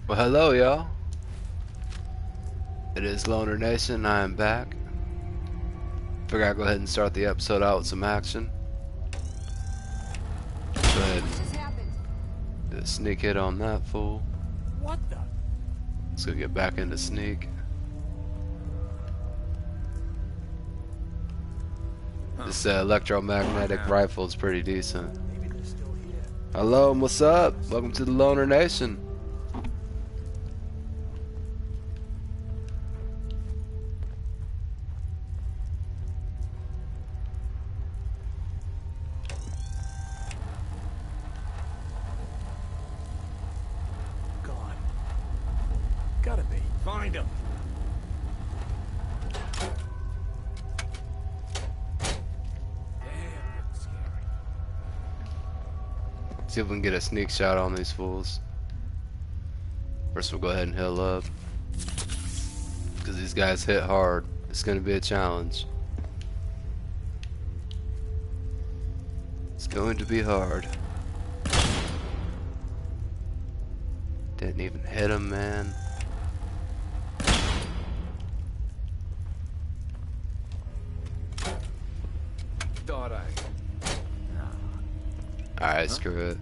Well, hello, y'all. It is LONERNation. I am back. Figure I'd go ahead and start the episode out with some action. Go ahead and do a sneak hit on that fool. What the? Let's go get back into sneak. This electromagnetic rifle is pretty decent. Maybe they're still here. Hello, and what's up? Welcome to the LONERNation. Gone. Gotta be. Find him. Damn, that's scary. See if we can get a sneak shot on these fools. First we'll go ahead and heal up, because these guys hit hard. It's going to be a challenge. It's going to be hard. Didn't even hit him, man. Thought I. Alright, screw it.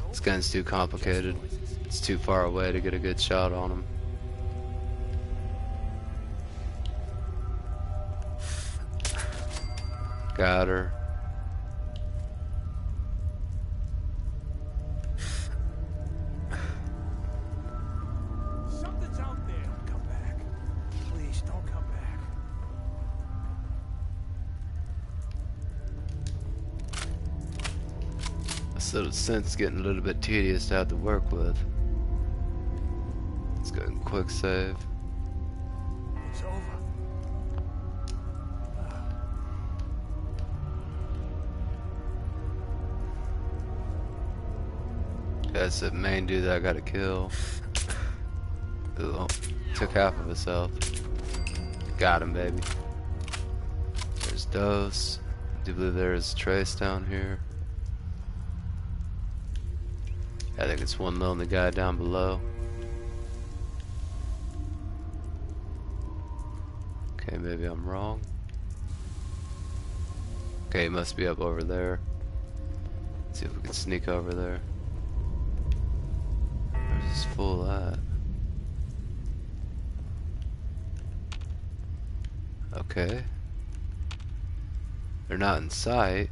This gun's too complicated. It's too far away to get a good shot on him. Got her. Something's out there. Don't come back. Please don't come back. This little scent's getting a little bit tedious to have to work with. Let's go ahead and quick save. It's over. That's the main dude that I gotta kill. Ooh, took half of his health. Got him, baby. There's Dose. I do believe there is Trace down here. I think it's one lonely guy down below. Okay, maybe I'm wrong. Okay, he must be up over there. Let's see if we can sneak over there. Where's this fool at? Okay. They're not in sight.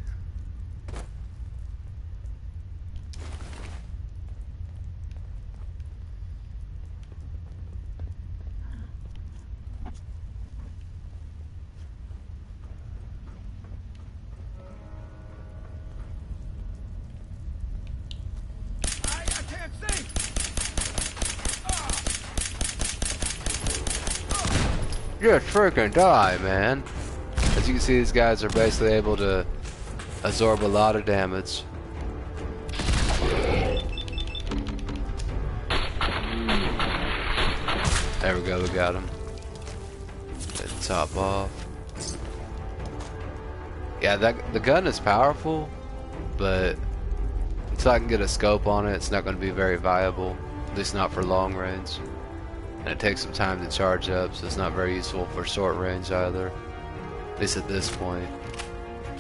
I can't see. Just freaking die, man. As you can see, these guys are basically able to absorb a lot of damage. There we go, we got him. Get the top off. Yeah, the gun is powerful, but until I can get a scope on it, it's not going to be very viable. At least not for long range. And it takes some time to charge up, so it's not very useful for short range either. At least at this point.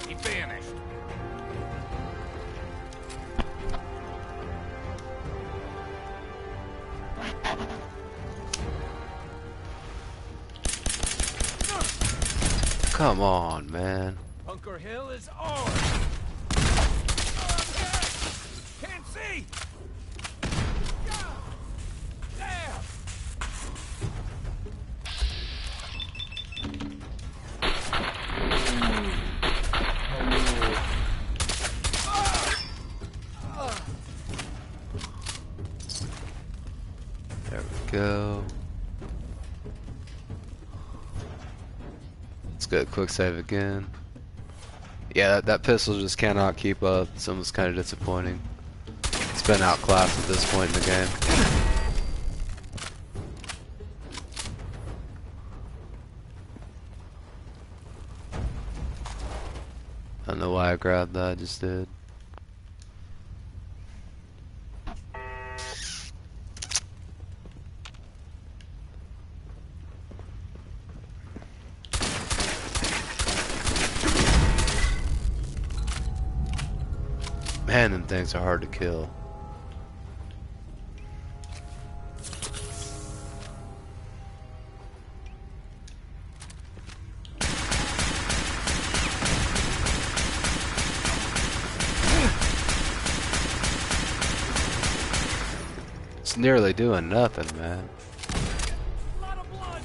He vanished. Come on, man. Bunker Hill is ours. Can't see. Damn. There we go. Let's go quick save again. Yeah, that pistol just cannot keep up. It's almost kind of disappointing. It's been outclassed at this point in the game. I don't know why I grabbed that, I just did. Man, them things are hard to kill. It's nearly doing nothing, man. Lot of blood.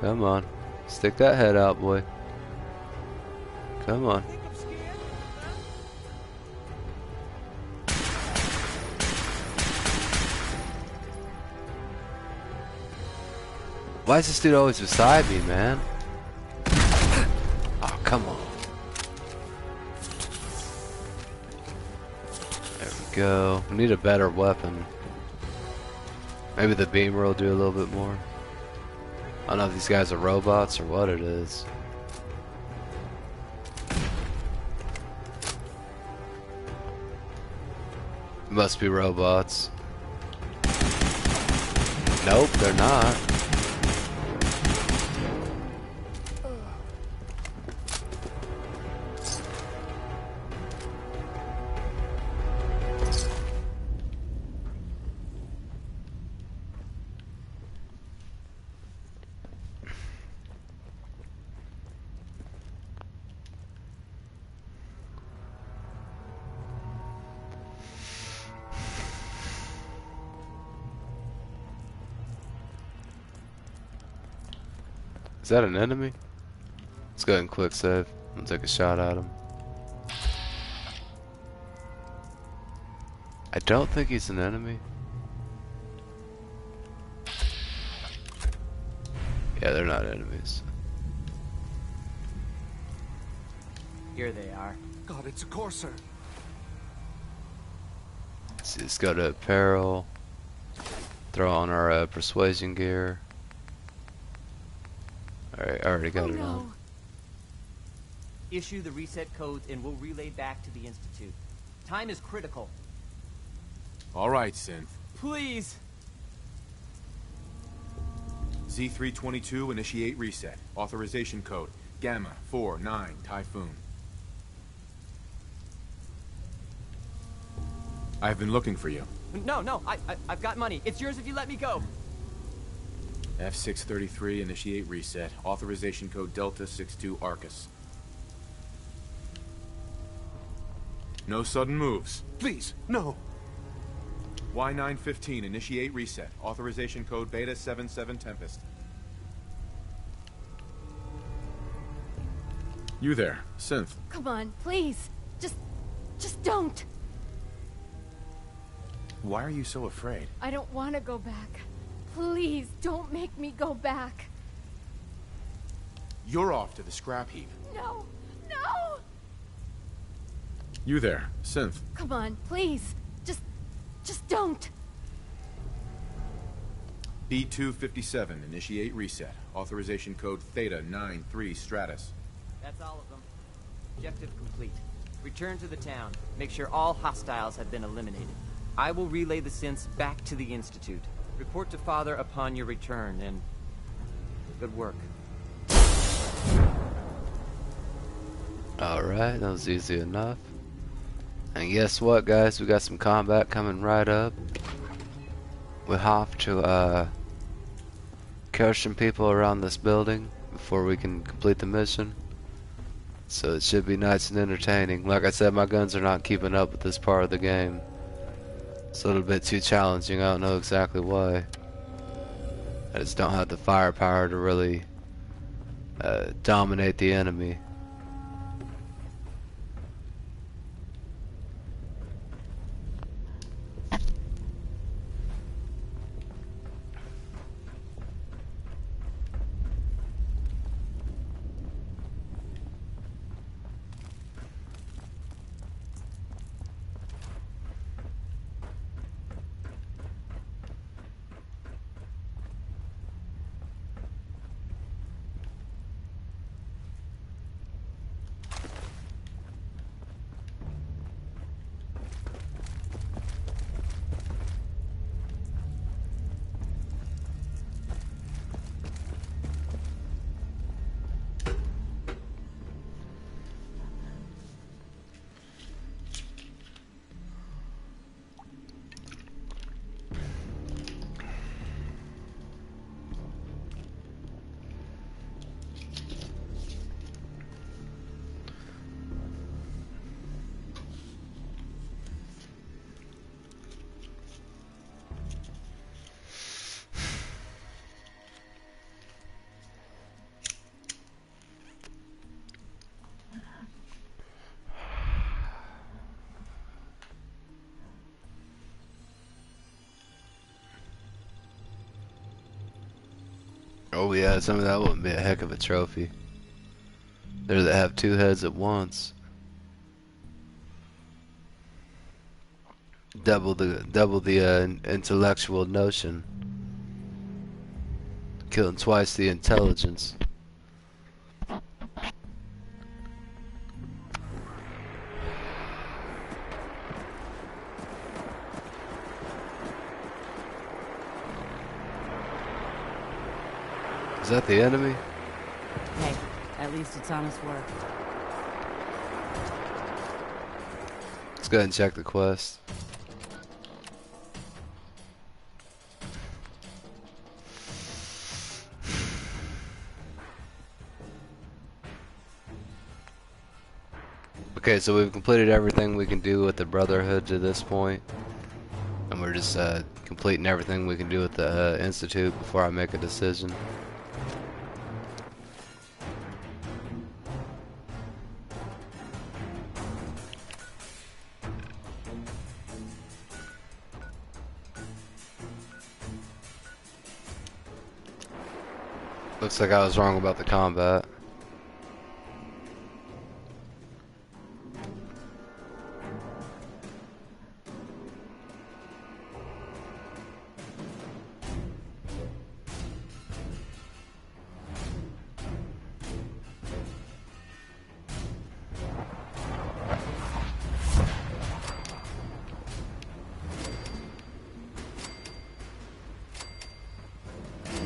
Come on. Stick that head out, boy. Come on. Think I'm scared? Why is this dude always beside me, man? Oh, come on. There we go. We need a better weapon. Maybe the beamer will do a little bit more. I don't know if these guys are robots or what it is. Must be robots. Nope, they're not. Is that an enemy? Let's go ahead and quick save. I'll take a shot at him. I don't think he's an enemy. Yeah, they're not enemies. Here they are. God, it's a courser. Let's go to apparel. Throw on our persuasion gear. Alright, I already got it on. Issue the reset codes and we'll relay back to the Institute. Time is critical. All right, Synth. Please! Z322, initiate reset. Authorization code, Gamma 49 Typhoon. I've been looking for you. No, I've got money. It's yours if you let me go. F633, initiate reset. Authorization code Delta 62 Arcus. No sudden moves. Please, no. Y915, initiate reset. Authorization code Beta 77 Tempest. You there, Synth. Come on, please. Just don't. Why are you so afraid? I don't want to go back. Please, don't make me go back. You're off to the scrap heap. No! You there, Synth. Come on, please. Just don't. B257, initiate reset. Authorization code Theta 93 Stratus. That's all of them. Objective complete. Return to the town. Make sure all hostiles have been eliminated. I will relay the synths back to the Institute. Report to Father upon your return, and good work. Alright, that was easy enough. And guess what, guys? We got some combat coming right up. We have to kill some people around this building before we can complete the mission. So it should be nice and entertaining. Like I said, my guns are not keeping up with this part of the game. It's a little bit too challenging. I don't know exactly why. I just don't have the firepower to really dominate the enemy. Oh yeah, some of that wouldn't be a heck of a trophy. There that have two heads at once. Double the intellectual notion. Killing twice the intelligence. Is that the enemy? Hey, at least it's honest work. Let's go ahead and check the quest. Okay, so we've completed everything we can do with the Brotherhood to this point. And we're just completing everything we can do with the Institute before I make a decision. Looks like I was wrong about the combat.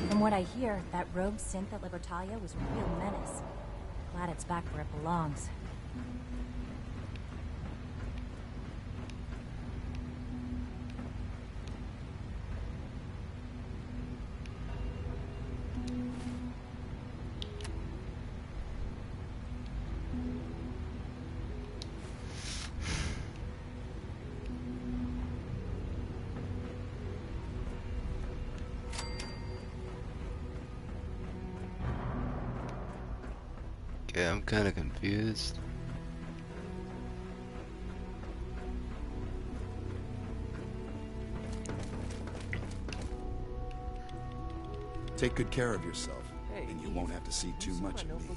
From what I hear, that rogue synth at Libertalia was a real menace. Glad it's back where it belongs. Yeah, I'm kind of confused. Take good care of yourself, and you won't have to see too much of me.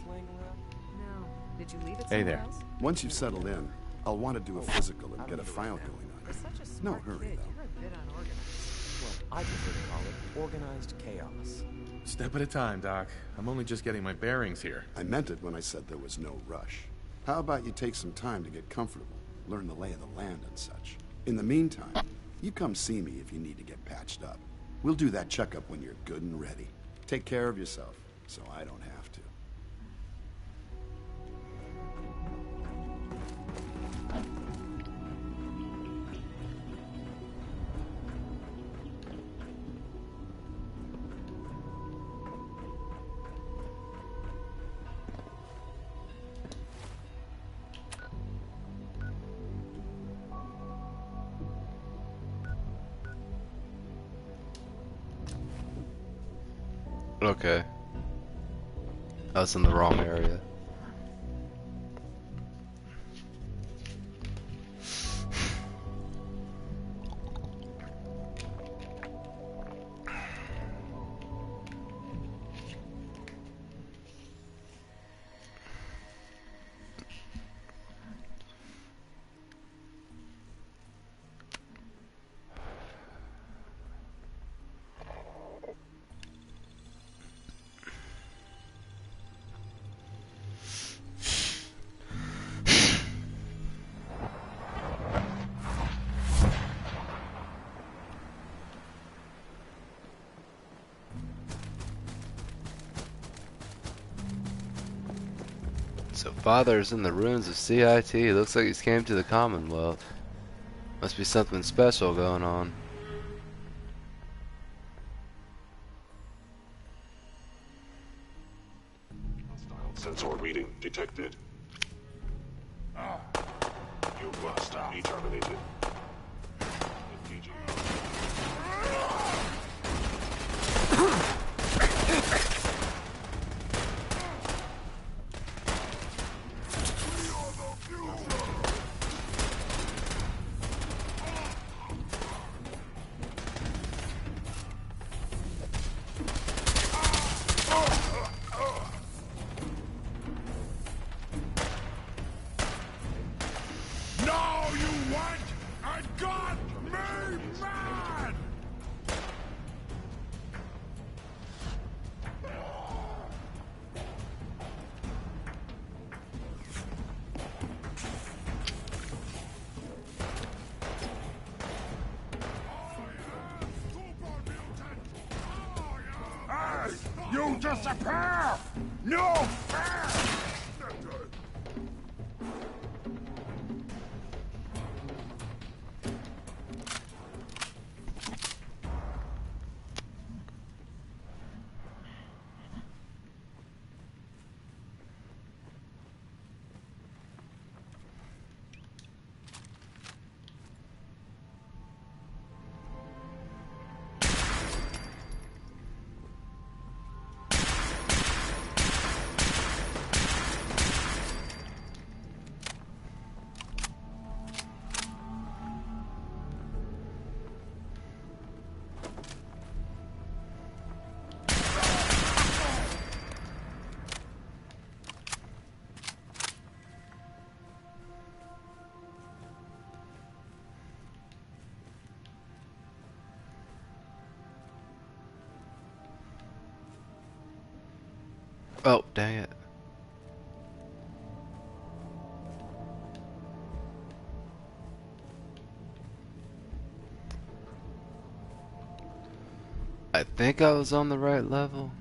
No. Did you leave it Hey somewhere there. else? Once you've settled in, I'll want to do a physical and get a file going on You're you. such a No smart hurry, kid. though. You're a bit unorganized. Well, I prefer to call it organized chaos. Step at a time, Doc. I'm only just getting my bearings here. I meant it when I said there was no rush. How about you take some time to get comfortable, learn the lay of the land and such. In the meantime, you come see me if you need to get patched up. We'll do that checkup when you're good and ready. Take care of yourself, so I don't have to. Okay. I was in the wrong area. So Father's in the ruins of CIT. Looks like he's came to the Commonwealth. Must be something special going on. Sensor reading detected. You must be terminated. Engaging. You disappear! No fair! Oh, dang it. I think I was on the right level.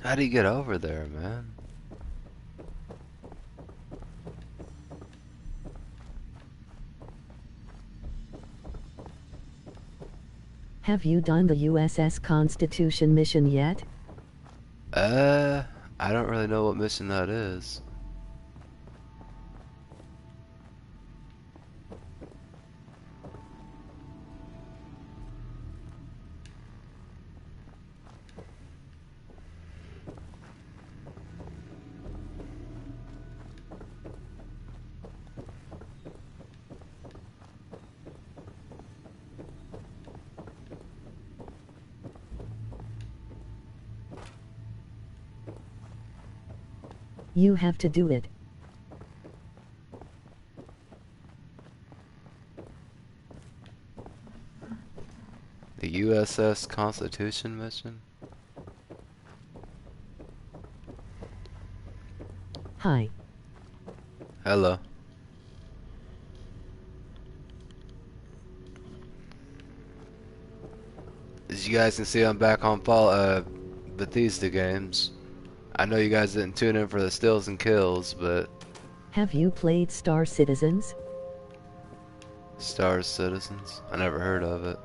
How do you get over there, man? Have you done the USS Constitution mission yet? I don't really know what mission that is. You have to do it. The USS Constitution mission? Hi. Hello. As you guys can see, I'm back on Bethesda games. I know you guys didn't tune in for the stills and kills, but... Have you played Star Citizens? Star Citizens? I never heard of it.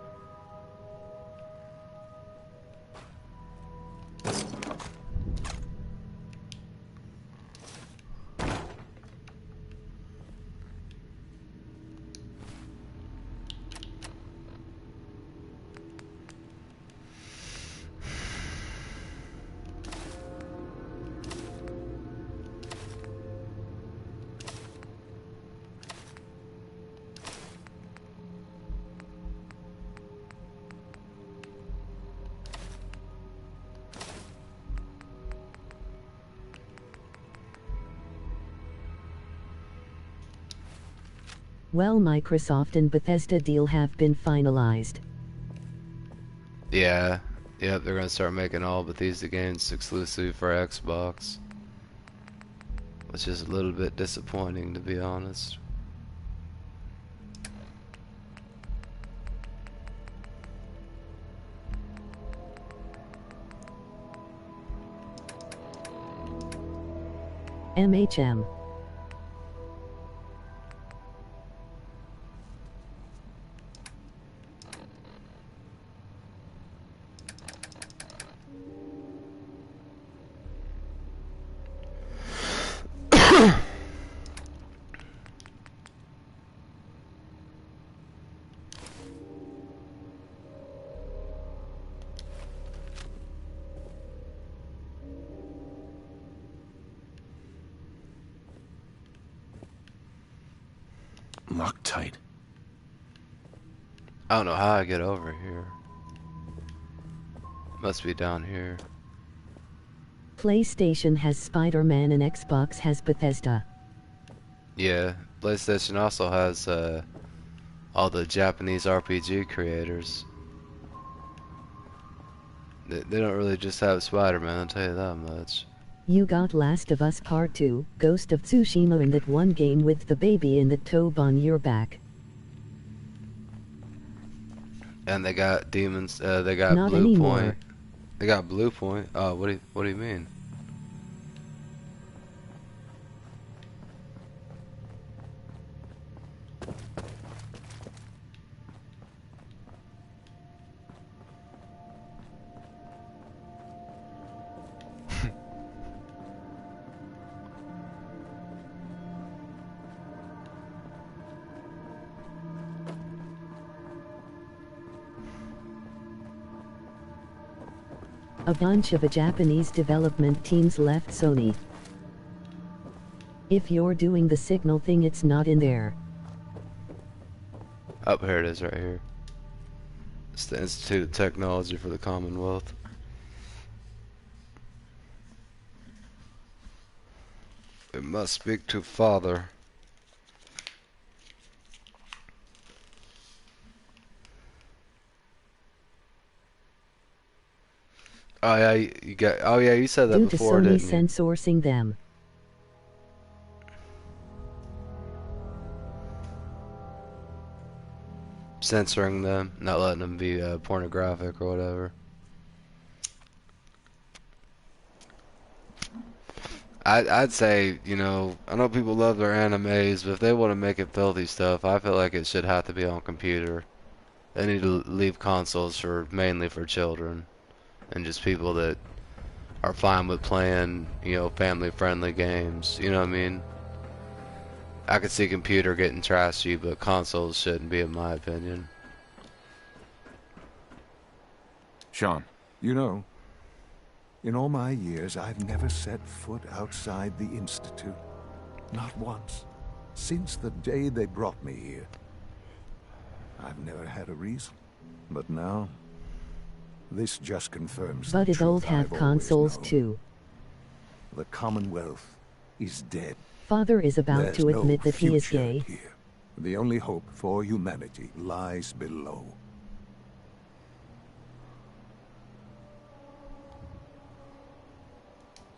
Well, Microsoft and Bethesda deal have been finalized. Yeah. Yep, they're gonna start making all Bethesda games exclusive for Xbox. Which is a little bit disappointing, to be honest. MHM. Locked tight. I don't know how I get over here. Must be down here. PlayStation has Spider-Man and Xbox has Bethesda. Yeah, PlayStation also has all the Japanese RPG creators. They don't really just have Spider-Man, I'll tell you that much. You got Last of Us Part 2, Ghost of Tsushima in that one game with the baby in the tube on your back. And they got Demons, they got Not Blue anymore. Point. They got Blue Point. Oh, what do you mean? A bunch of Japanese development teams left Sony. If you're doing the signal thing, it's not in there. Oh, here it is right here. It's the Institute of Technology for the Commonwealth. We must speak to Father. Oh yeah, you got. Oh yeah, you said that Due to before, Sony didn't you? censoring them. Censoring them, not letting them be pornographic or whatever. I'd say, you know, I know people love their animes, but if they want to make it filthy stuff, I feel like it should have to be on computer. They need to leave consoles for mainly for children and just people that are fine with playing, you know, family-friendly games. You know what I mean? I could see computer getting trashy, but consoles shouldn't be, in my opinion. Sean. You know, in all my years, I've never set foot outside the Institute. Not once. Since the day they brought me here. I've never had a reason. But now, this just confirms But the it all truth have I've always consoles known. too. The Commonwealth is dead. Father is about There's to admit no that he is future gay. Here. The only hope for humanity lies below.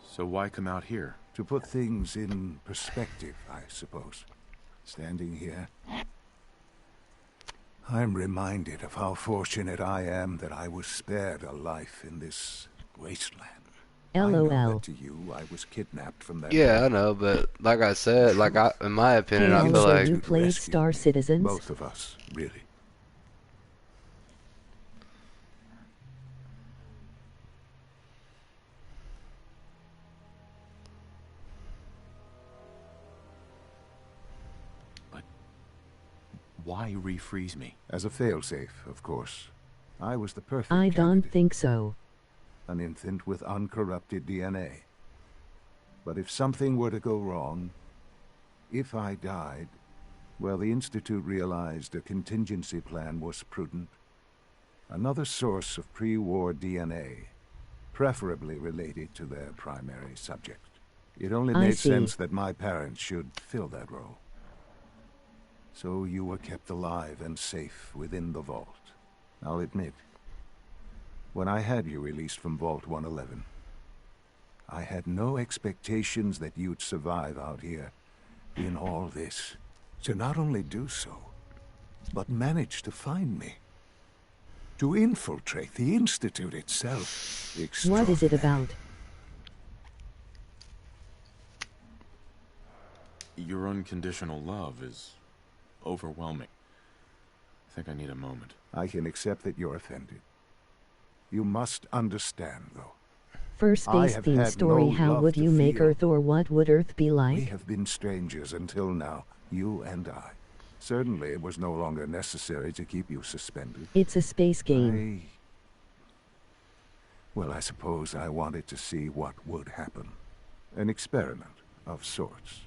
So why come out here? To put things in perspective, I suppose. Standing here, I'm reminded of how fortunate I am that I was spared a life in this wasteland. I know LOL. that to you, I was kidnapped from that. Yeah, I know, but like I said, like in my opinion, Hey, I feel also, like you played Star Citizens? Both of us, really. Why refreeze me? As a failsafe, of course. I was the perfect I don't candidate. think so. An infant with uncorrupted DNA. But if something were to go wrong, if I died, well, the Institute realized a contingency plan was prudent. Another source of pre-war DNA, preferably related to their primary subject. It only I made see. sense that my parents should fill that role. So you were kept alive and safe within the vault. I'll admit, when I had you released from Vault 111, I had no expectations that you'd survive out here in all this. To not only do so, but manage to find me. To infiltrate the Institute itself. What is it about? Your unconditional love is overwhelming. I think I need a moment. I can accept that you're offended. You must understand, though. First I base have theme had story. no How love would to you make feel. Earth, or what would Earth be We like? have been strangers until now, you and I. Certainly it was no longer necessary to keep you suspended. It's a space game. Well, I suppose I wanted to see what would happen. An experiment of sorts.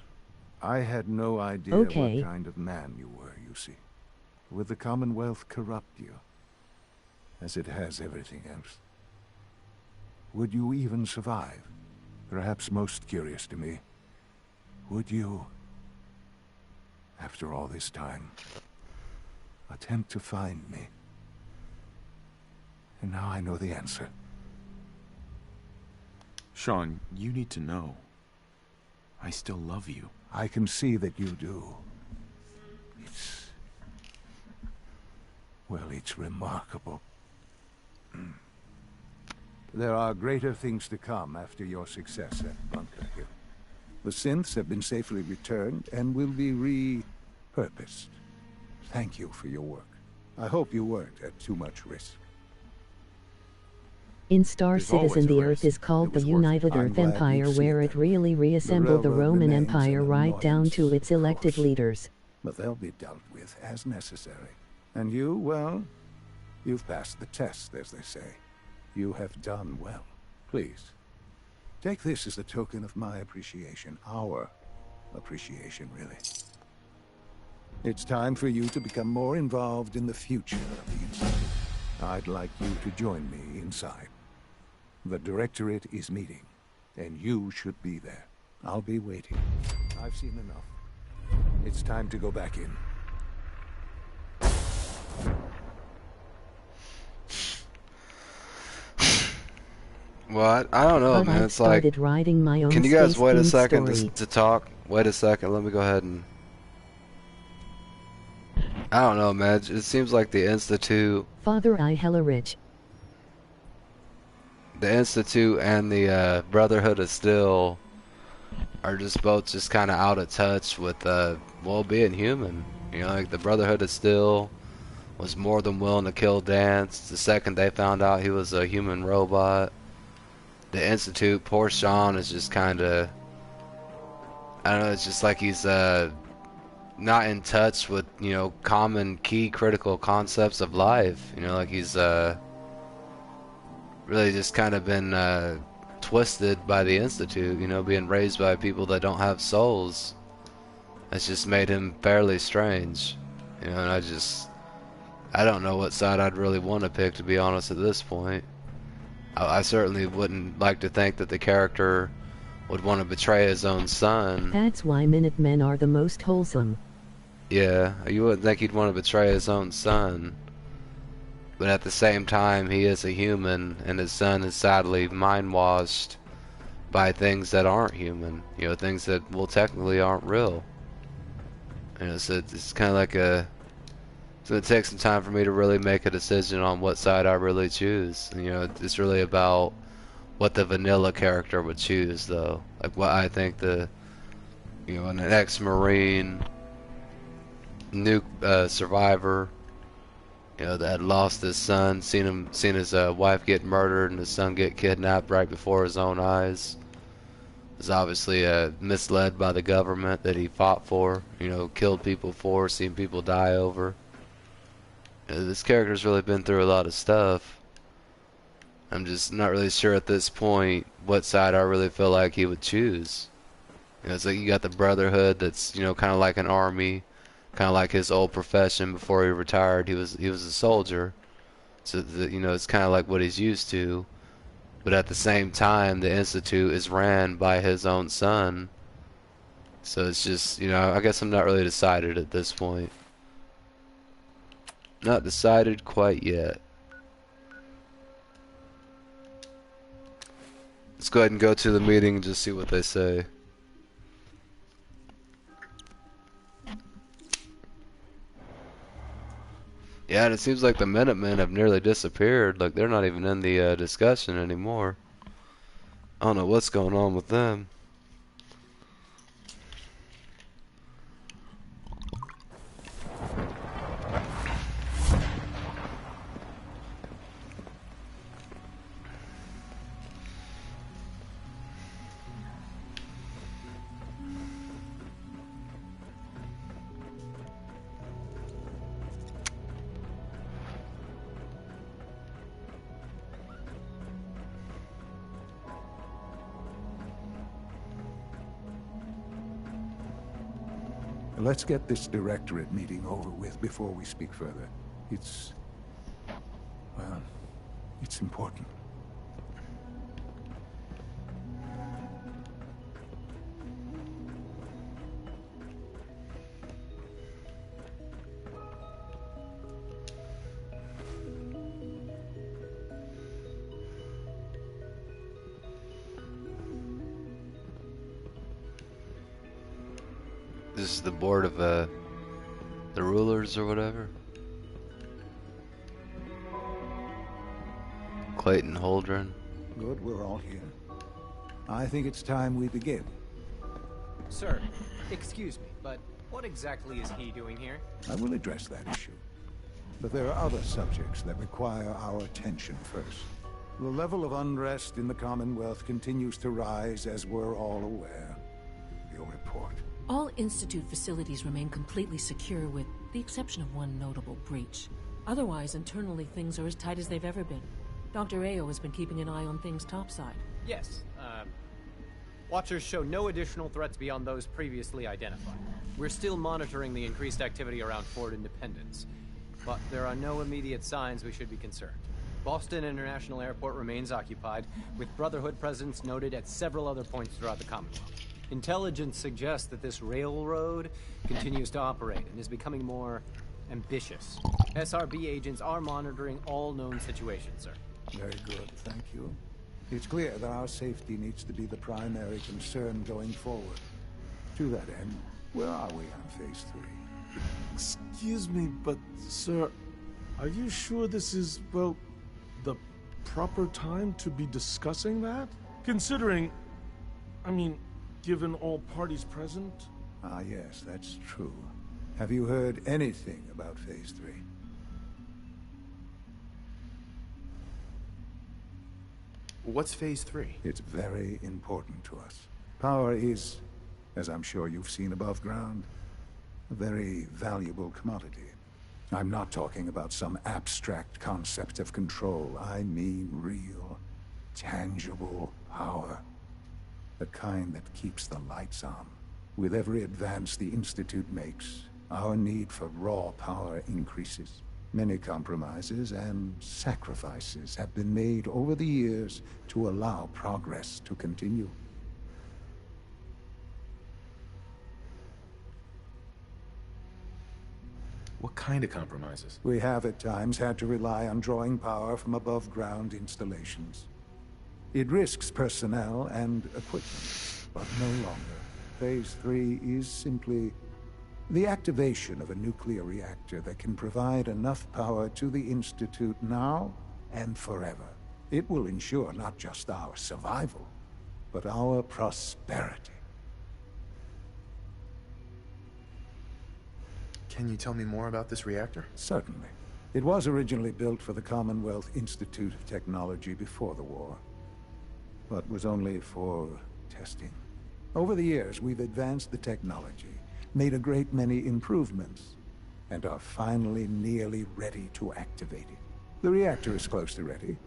I had no idea Okay. what kind of man you were. Lucy? Would the Commonwealth corrupt you, as it has everything else? Would you even survive? Perhaps most curious to me, would you, after all this time, attempt to find me? And now I know the answer. Sean, you need to know. I still love you. I can see that you do. Well, it's remarkable. There are greater things to come after your success at Bunker Hill. The synths have been safely returned and will be repurposed. Thank you for your work. I hope you weren't at too much risk. In Star Citizen, the Earth is called the United Earth Empire, where it really reassembled the Roman Empire right down to its elected leaders. But they'll be dealt with as necessary. And you, well, you've passed the test, as they say. You have done well. Please, take this as a token of my appreciation. Our appreciation, really. It's time for you to become more involved in the future of the Institute. I'd like you to join me inside. The Directorate is meeting, and you should be there. I'll be waiting. I've seen enough. It's time to go back in. What? I don't know, But man. I've It's like, started writing my own can you guys space wait a themed second story. to talk? Wait a second. Let me go ahead and... I don't know, man. It seems like the Institute... Father I hella rich. The Institute and the Brotherhood of Steel are just both just kind of out of touch with, well, being human. You know, like the Brotherhood of Steel was more than willing to kill Dance the second they found out he was a human robot. The Institute, poor Sean, is just kind of, I don't know, it's just like he's not in touch with, you know, common key critical concepts of life. You know, like he's really just kind of been twisted by the Institute, you know, being raised by people that don't have souls. That's just made him fairly strange. You know, and I don't know what side I'd really want to pick, to be honest, at this point. I certainly wouldn't like to think that the character would want to betray his own son. That's why Minutemen are the most wholesome. Yeah, you wouldn't think he'd want to betray his own son. But at the same time, he is a human, and his son is sadly mind-washed by things that aren't human. You know, things that, well, technically aren't real. You know, so it's kind of like a... It's going to take some time for me to really make a decision on what side I really choose. You know, it's really about what the vanilla character would choose, though. Like what I think the, you know, an ex-Marine, nuke survivor, you know, that had lost his son, seen his wife get murdered and his son get kidnapped right before his own eyes. Was obviously misled by the government that he fought for, you know, killed people for, seen people die over. This character's really been through a lot of stuff. I'm just not really sure at this point what side I really feel like he would choose. You know, it's like you got the Brotherhood that's, you know, kind of like an army, kind of like his old profession before he retired. He was a soldier, so you know, it's kind of like what he's used to. But at the same time, the Institute is ran by his own son. So it's just, you know, I guess I'm not really decided at this point. Not decided quite yet. Let's go ahead and go to the meeting and just see what they say. Yeah, and it seems like the Minutemen have nearly disappeared. Like, they're not even in the discussion anymore. I don't know what's going on with them. Let's get this directorate meeting over with before we speak further. Well, it's important. This is the board of the rulers or whatever. Clayton Holdren. Good, we're all here. I think it's time we begin. Sir, excuse me, but what exactly is he doing here? I will address that issue. But there are other subjects that require our attention first. The level of unrest in the Commonwealth continues to rise, as we're all aware. Your report. All Institute facilities remain completely secure with the exception of one notable breach. Otherwise, internally, things are as tight as they've ever been. Dr. Ayo has been keeping an eye on things topside. Yes, Watchers show no additional threats beyond those previously identified. We're still monitoring the increased activity around Fort Independence, but there are no immediate signs we should be concerned. Boston International Airport remains occupied, with Brotherhood presence noted at several other points throughout the Commonwealth. Intelligence suggests that this railroad continues to operate and is becoming more ambitious. SRB agents are monitoring all known situations, sir. Very good, thank you. It's clear that our safety needs to be the primary concern going forward. To that end, where are we on Phase 3? Excuse me, but, sir, are you sure this is, well, the proper time to be discussing that? Considering, I mean, given all parties present? Ah, yes, that's true. Have you heard anything about Phase 3? What's Phase 3? It's very important to us. Power is, as I'm sure you've seen above ground, a very valuable commodity. I'm not talking about some abstract concept of control. I mean real, tangible power. The kind that keeps the lights on. With every advance the Institute makes, our need for raw power increases. Many compromises and sacrifices have been made over the years to allow progress to continue. What kind of compromises? We have at times had to rely on drawing power from above-ground installations. It risks personnel and equipment, but no longer. Phase 3 is simply the activation of a nuclear reactor that can provide enough power to the Institute now and forever. It will ensure not just our survival, but our prosperity. Can you tell me more about this reactor? Certainly. It was originally built for the Commonwealth Institute of Technology before the war, but was only for testing. Over the years, we've advanced the technology, made a great many improvements, and are finally nearly ready to activate it. The reactor is close to ready,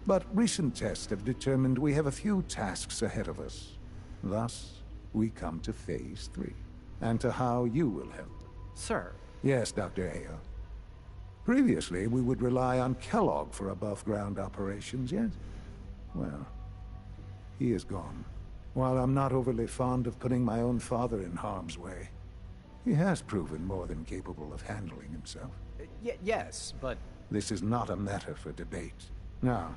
but recent tests have determined we have a few tasks ahead of us. Thus, we come to Phase 3, and to how you will help. Sir. Yes, Dr. Ayo. Previously, we would rely on Kellogg for above-ground operations, yes? Well, he is gone. While I'm not overly fond of putting my own father in harm's way, he has proven more than capable of handling himself. Yes, but... This is not a matter for debate. Now,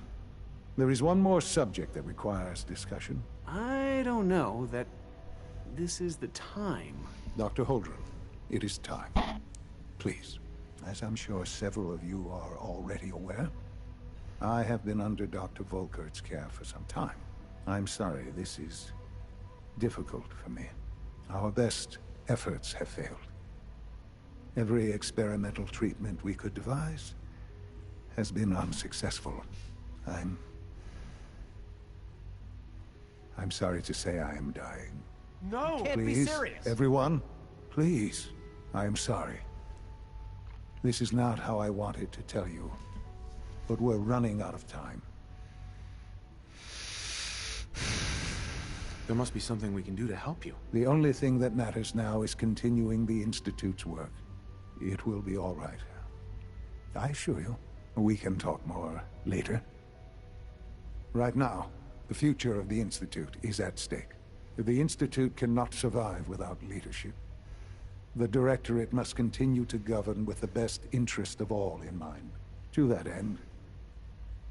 there is one more subject that requires discussion. I don't know that this is the time. Dr. Holdren, it is time. Please, as I'm sure several of you are already aware, I have been under Dr. Volkert's care for some time. I'm sorry, this is difficult for me. Our best efforts have failed. Every experimental treatment we could devise has been unsuccessful. I'm sorry to say I am dying. No! Can't be serious! Everyone, please, I am sorry. This is not how I wanted to tell you, but we're running out of time. There must be something we can do to help you. The only thing that matters now is continuing the Institute's work. It will be all right. I assure you, we can talk more later. Right now, the future of the Institute is at stake. The Institute cannot survive without leadership. The Directorate must continue to govern with the best interest of all in mind. To that end,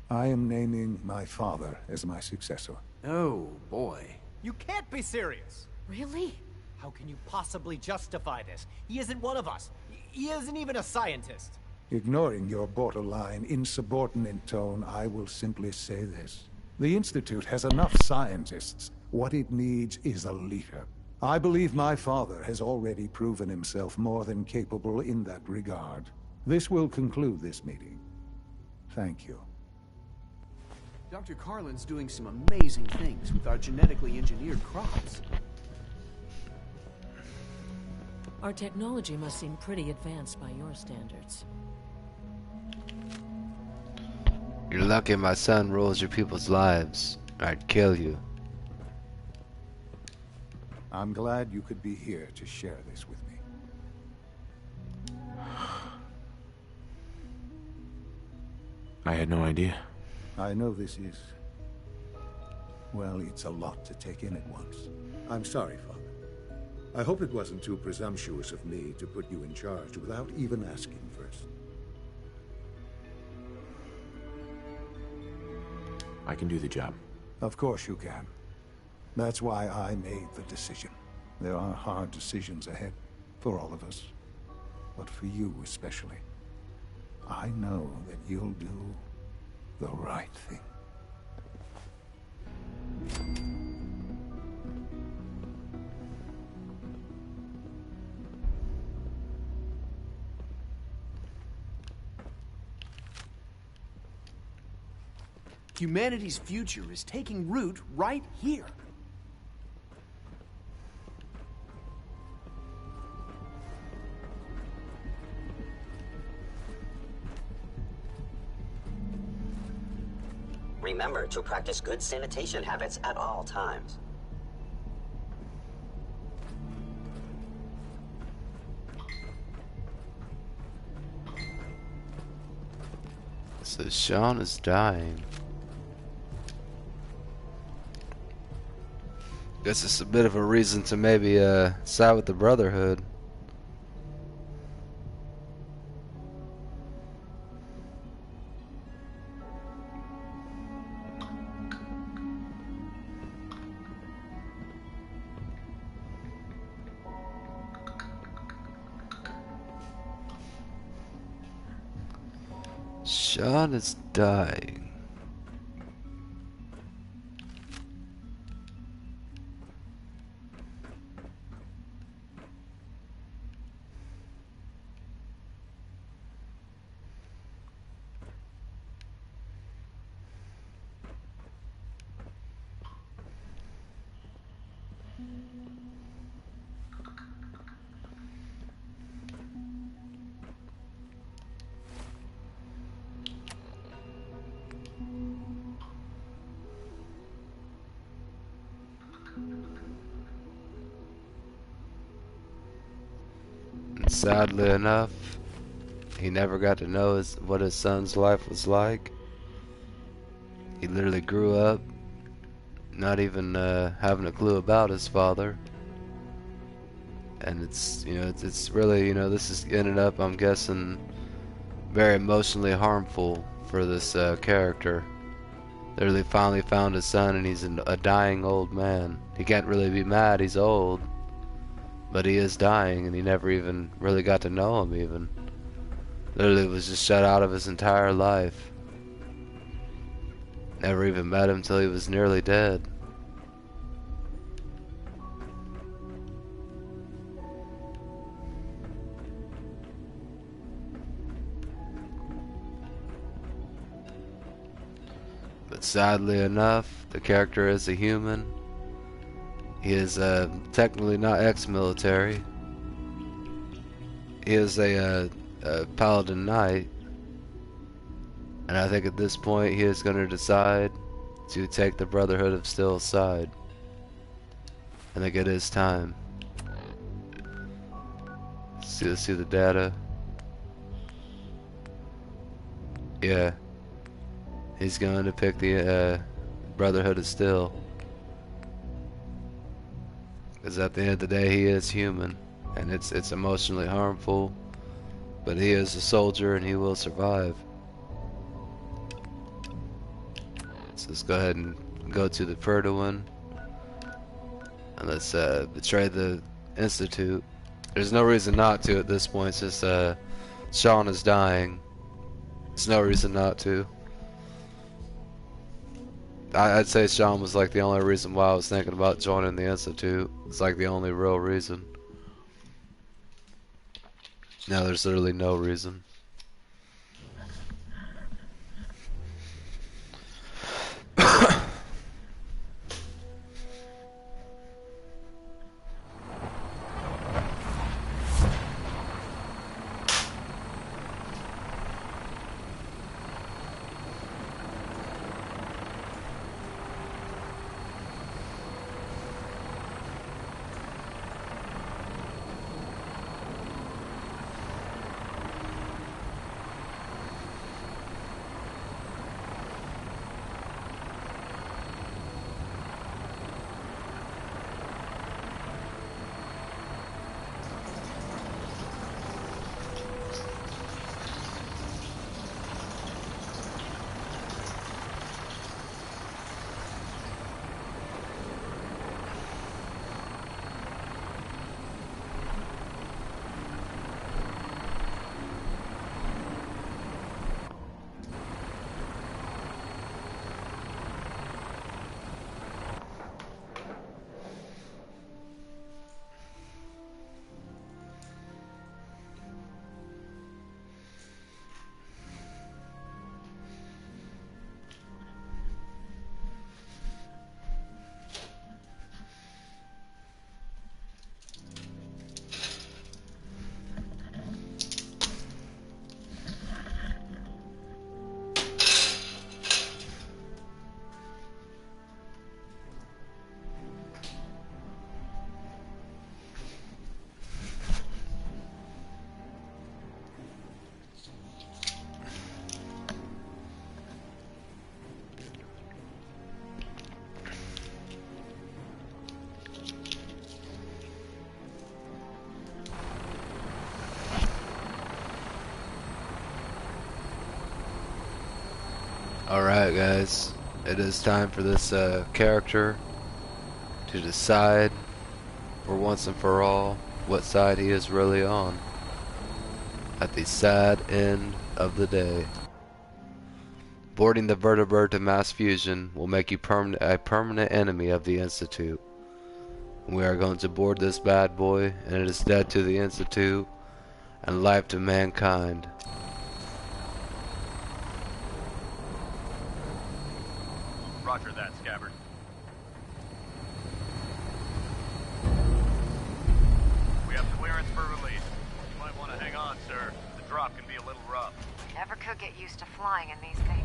I am naming my father as my successor. Oh, boy. You can't be serious! Really? How can you possibly justify this? He isn't one of us. He isn't even a scientist. Ignoring your borderline, insubordinate tone, I will simply say this. The Institute has enough scientists. What it needs is a leader. I believe my father has already proven himself more than capable in that regard. This will conclude this meeting. Thank you. Dr. Carlin's doing some amazing things with our genetically engineered crops. Our technology must seem pretty advanced by your standards. You're lucky my son rules your people's lives. I'd kill you. I'm glad you could be here to share this with me. I had no idea. I know this is... well, it's a lot to take in at once. I'm sorry, Father. I hope it wasn't too presumptuous of me to put you in charge without even asking first. I can do the job. Of course you can. That's why I made the decision. There are hard decisions ahead, for all of us. But for you especially. I know that you'll do the right thing. Humanity's future is taking root right here. Remember to practice good sanitation habits at all times. So Sean is dying. Guess it's a bit of a reason to maybe side with the Brotherhood. Sean is dying. Sadly enough, he never got to know what his son's life was like. He literally grew up not even having a clue about his father. And it's, you know, it's really, you know, this is ended up, I'm guessing, very emotionally harmful for this character. Literally finally found his son and he's a dying old man. He can't really be mad, he's old. But he is dying, and he never even really got to know him, even. Literally was just shut out of his entire life. Never even met him till he was nearly dead. But sadly enough, the character is a human. He is technically not ex-military. He is a paladin knight. And I think at this point he is going to decide to take the Brotherhood of Steel's side. I think it is time. Let's see the data. Yeah. He's going to pick the Brotherhood of Steel. Because at the end of the day, he is human. And it's emotionally harmful. But he is a soldier and he will survive. So let's go ahead and go to the Ferdowin. And let's betray the Institute. There's no reason not to at this point. It's just Sean is dying. There's no reason not to. I'd say Sean was like the only reason why I was thinking about joining the Institute. It's like the only real reason. No, there's literally no reason. Alright guys, it is time for this character to decide for once and for all what side he is really on at the sad end of the day. Boarding the vertibird to mass fusion will make you a permanent enemy of the Institute. We are going to board this bad boy, and it is death to the Institute and life to mankind. Roger that, Scabbard. We have clearance for release. You might want to hang on, sir. The drop can be a little rough. Never could get used to flying in these things.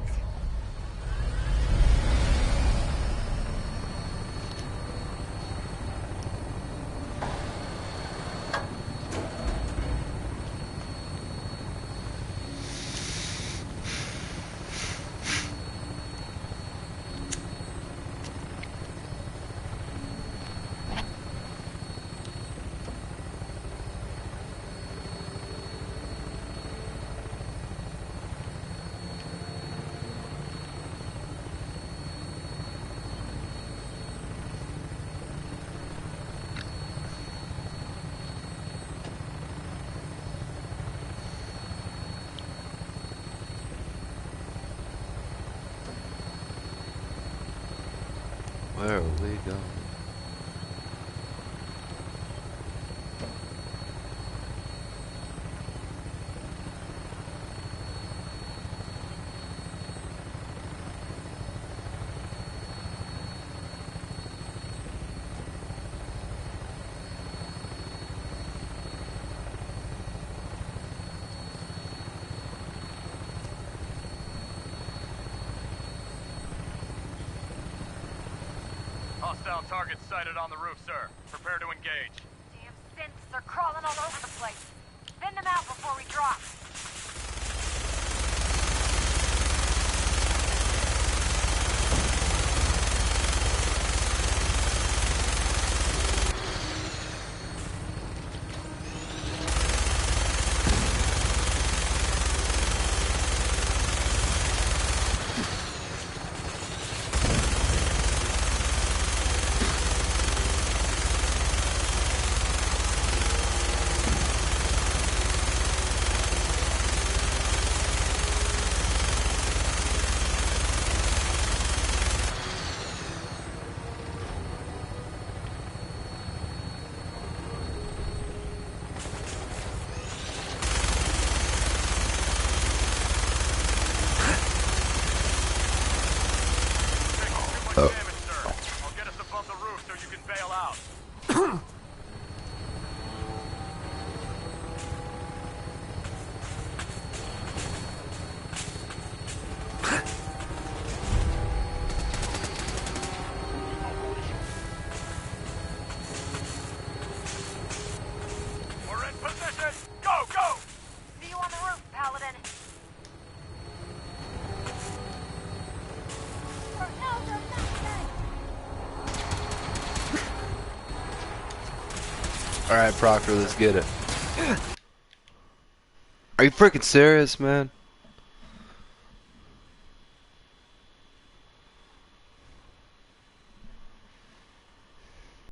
Where are we going? Hostile Hostile targets sighted on the roof, sir. Prepare to engage. Damn synths, they're crawling all over the place. Thin them out before we drop. Alright, Proctor, let's get it. Are you freaking serious, man?